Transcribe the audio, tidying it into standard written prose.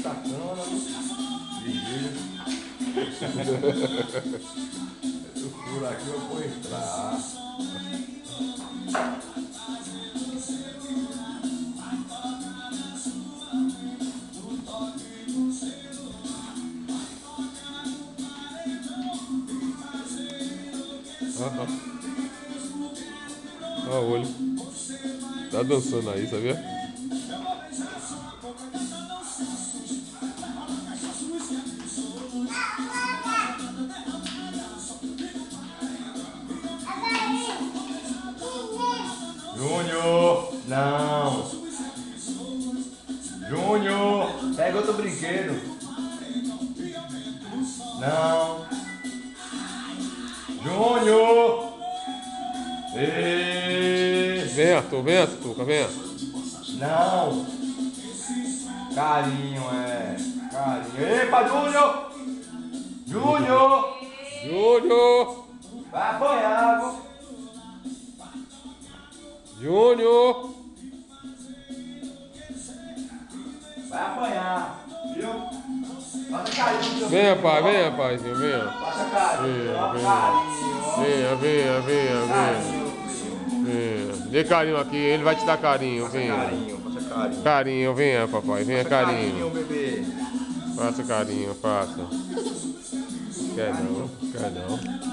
sacana, ligeiro. Eu furo aqui, eu vou entrar. Olha o olho. Tá dançando aí, sabia? Júnior! Não! Júnior! Pega outro brinquedo! Não! Júnior! Ei! Vem, Arthur, vem. Não! Carinho, carinho. Epa, Júnior! Júnior! Júnior! Vai apanhar, viu? Júnior! Vai apanhar, viu? Passa carinho, Venha, paizinho, venha. Passa carinho, ó, Venha. carinho. Venha. Carinho, Venha. Dê carinho aqui, ele vai te dar carinho, passa venha. passa carinho. Carinho, venha, papai, venha Passa carinho. bebê. Faça carinho, faça. Quer não.